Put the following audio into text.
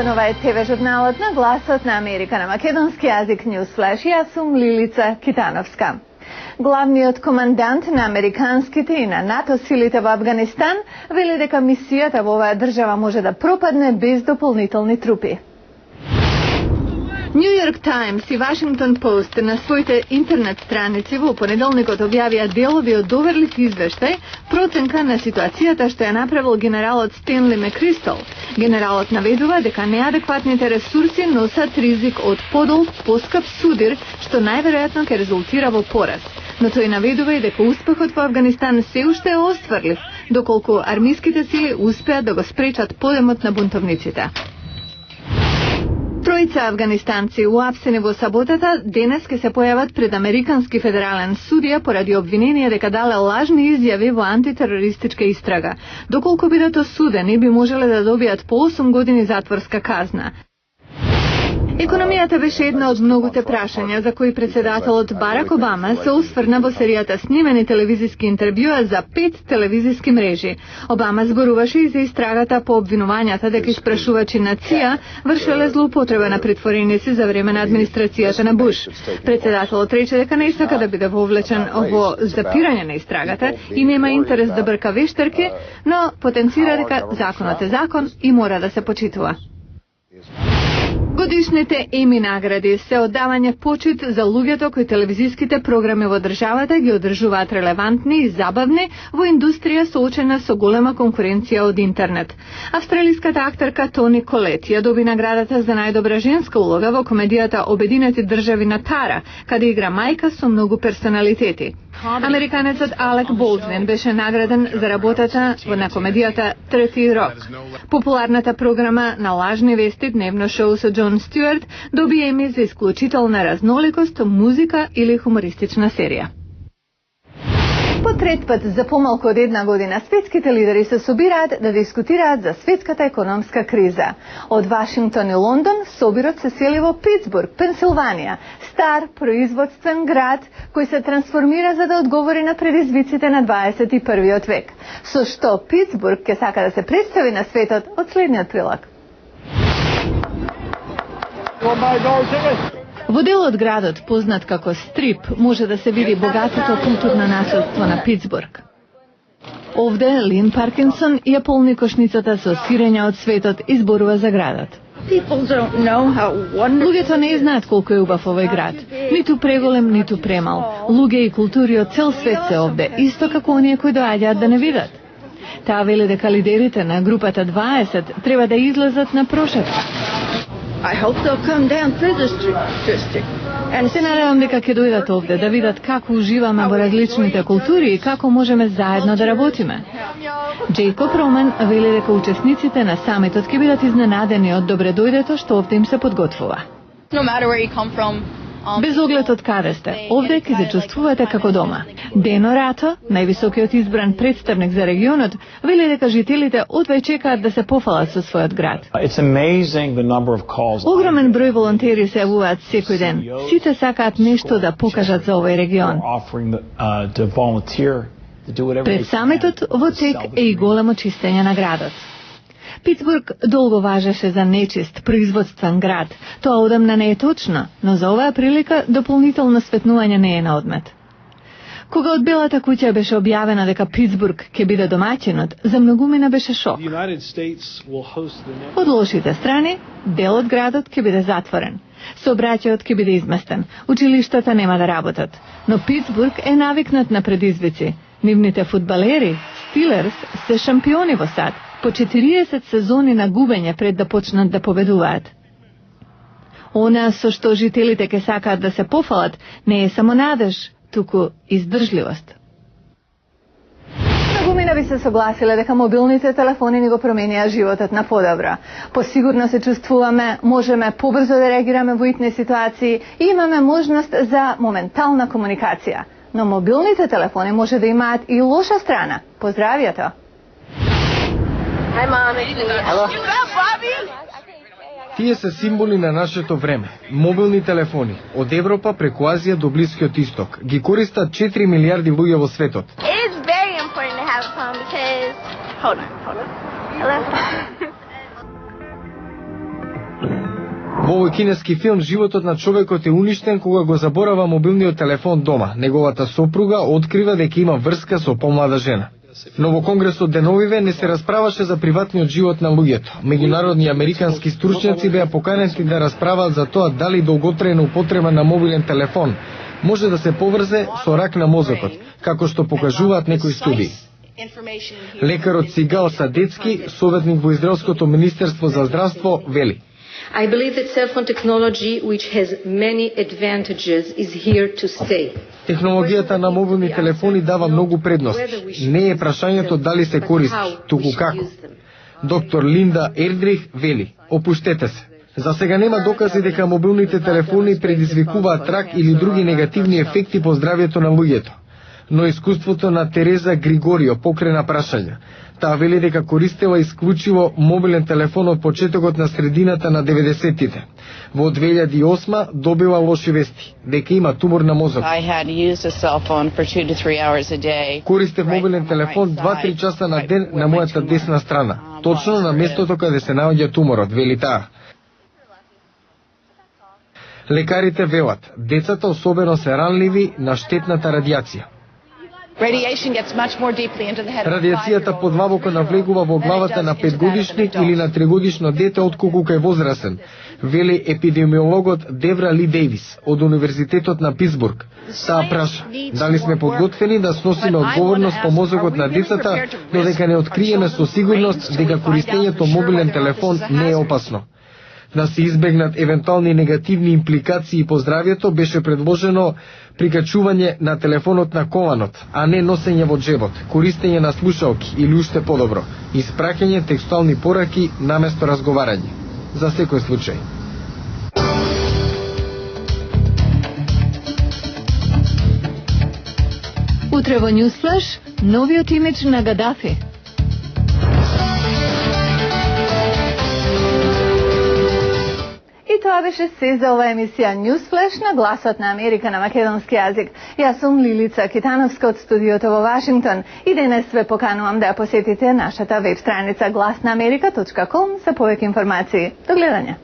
нареден ова е ТВ журналот на Гласот на Америка на македонски јазик Newsflash. Јас сум Лилица Китановска. Главниот командант на американските и на НАТО силите во Авганистан вели дека мисијата во оваа држава може да пропадне без дополнителни трупи. New York Times и Washington Post на своите интернет страници во понеделникот објавија делови од доверлив извештај проценка на ситуацијата што ја направил генералот Стенли Мекристол. Генералот наведува дека неадекватните ресурси носат ризик од подолг, поскап судир, што најверојатно ќе резултира во пораз. Но тој наведува и дека успехот во Авганистан се уште е остварлив, доколку армиските сили успеат да го спречат подемот на бунтовниците. Тројца афганистанци уапсени во саботата денес ќе се појават пред американски федерален судија поради обвинение дека дале лажни изјави во антитерористичка истрага. Доколку бидат осудени, би можеле да добијат по 8 години затворска казна. Економијата беше една од многуте прашања за кои председателот Барак Обама се осврна во серијата снимени телевизиски интервјуа за 5 телевизиски мрежи. Обама зборуваше и за истрагата по обвинувањата дека испрашувачи на ЦИА вршеле злоупотреба на притвореници за време на администрацијата на Буш. Председателот рече дека не сака да биде вовлечен во запирање на истрагата и нема интерес да брка вештерки, но потенцира дека законот е закон и мора да се почитува. Годишните Еми награди се оддавање почит за луѓето кои телевизиските програми во државата ги одржуваат релевантни и забавни во индустрија соочена со голема конкуренција од интернет. Австралиската актерка Тони Колет ја доби наградата за најдобра женска улога во комедијата Обединети држави на Тара, каде игра мајка со многу персоналитети. Американецот Алек Болдвин беше награден за работата на комедијата 30 Рок. Популарната програма на лажни вести дневно шоу со Jon Stewart доби Еми за исклучителна разноликост, музика или хумористична серија. По трет пат за помалку од една година светските лидери се собираат да дискутираат за светската економска криза. Од Вашингтон и Лондон собирот се сели во Питсбург, Пенсилванија, стар производствен град кој се трансформира за да одговори на предизвиците на 21. век. Со што Питсбург ќе сака да се представи на светот од следниот прилог. Во дел од градот, познат како Стрип, може да се види богатото културно наследство на Питсбург. Овде Лин Паркинсон ја полни кошницата со сирења од светот и зборува за градот. Луѓето не знаат колку е убав овој град. Ниту преголем, ниту премал. Луѓе и култури од цел свет се овде, исто како оние кои доаѓаат да не видат. Таа вели дека лидерите на групата 20 треба да излезат на прошетка. Се надевам дека ќе дојдат овде да видат како уживаме во различните култури и како можеме заедно да работиме. Джейкоб Ромен вели дека учесниците на самитот ќе бидат изненадени од добредојдето што овде им се подготвува. Без оглед од каде сте, овде ќе се чувствувате како дома. Дено Рато, највисокиот избран представник за регионот, вели дека жителите одвај чекаат да се пофалат со својот град. Огромен број волонтери се јавуваат секој ден. Сите сакаат нешто да покажат за овој регион. Пред самитот во тек е и големо чистење на градот. Питсбург долго важеше за нечист, производствен град. Тоа одамна не е точно, но за оваа прилика дополнително светнување не е на одмет. Кога од Белата куќа беше објавено дека Питсбург ќе биде домаќинот, за многумина беше шок. Од лошите страни, дел од градот ќе биде затворен. Сообраќајот ќе биде изместен. Училиштата нема да работат. Но Питсбург е навикнат на предизвици. Нивните фудбалери, Стилерс, се шампиони во сад. По 40 сезони на губење пред да почнат да победуваат. Она со што жителите ке сакаат да се пофалат не е само надеж, туку издржливост. Многумина би се согласиле дека мобилните телефони ни го променија животот на подобро. Посигурно се чувствуваме, можеме побрзо да реагираме во итни ситуации и имаме можност за моментална комуникација. Но мобилните телефони може да имаат и лоша страна. Поздравјето! Тие се символи на нашето време. Мобилни телефони од Европа преку Азија до Блискиот Исток ги користат 4 милиарди луѓе во светот. Во овој кинески филм животот на човекот е уништен кога го заборава мобилниот телефон дома. Неговата сопруга открива дека има врска со помлада жена. Но во Конгресот деновиве не се расправаше за приватниот живот на луѓето. Меѓународни и американски стручњаци беа поканети да расправаат за тоа дали долготрајна употреба на мобилен телефон може да се поврзе со рак на мозокот, како што покажуваат некои студии. Лекарот Сигал Садецки, советник во Израелското министерство за здравство, вели: I believe that cell phone technology, which has many advantages, is here to stay. Технологијата на мобилни телефони дава многу предности. Не е прашањето дали се користи, туку како. Доктор Линда Ердрих вели: опуштете се. За сега нема докази дека мобилните телефони предизвикуваат рак или други негативни ефекти по здравјето на луѓето. Но искуството на Тереза Григорио покрена прашања. Таа вели дека користела исклучиво мобилен телефон од почетокот на средината на 90-тите. Во 2008 добила лоши вести, дека има тумор на мозок. Користев мобилен телефон 2-3 часа на ден на мојата десна страна, точно на местото каде се наоѓа туморот, вели таа. Лекарите велат, децата особено се ранливи на штетната радијација. Радијацијата подмабоко навлегува во главата на 5-годишник или на 3-годишно дете отколку кај возрасен, вели епидемиологот Девра Ли Дейвис од Универзитетот на Питсбург. Таа праша, дали сме подготвени да сносиме одговорност по мозокот на децата, но дека не откриеме со сигурност дека користењето мобилен телефон не е опасно. Да се избегнат евентуални негативни импликации по здравјето, беше предложено прикачување на телефонот на коланот, а не носење во джебот, користење на слушалки или уште подобро, испраќање текстуални пораки наместо разговарање. За секој случај. Утре во Newsflash, новиот имидж на Гадафи. И тоа беше се за оваа емисија Newsflash на Гласот на Америка на македонски јазик. Јас сум Лилица Китановска од студиото во Вашингтон и денес ве поканувам да ја посетите нашата веб страница glasnaamerika.com за повеќе информации. До гледање.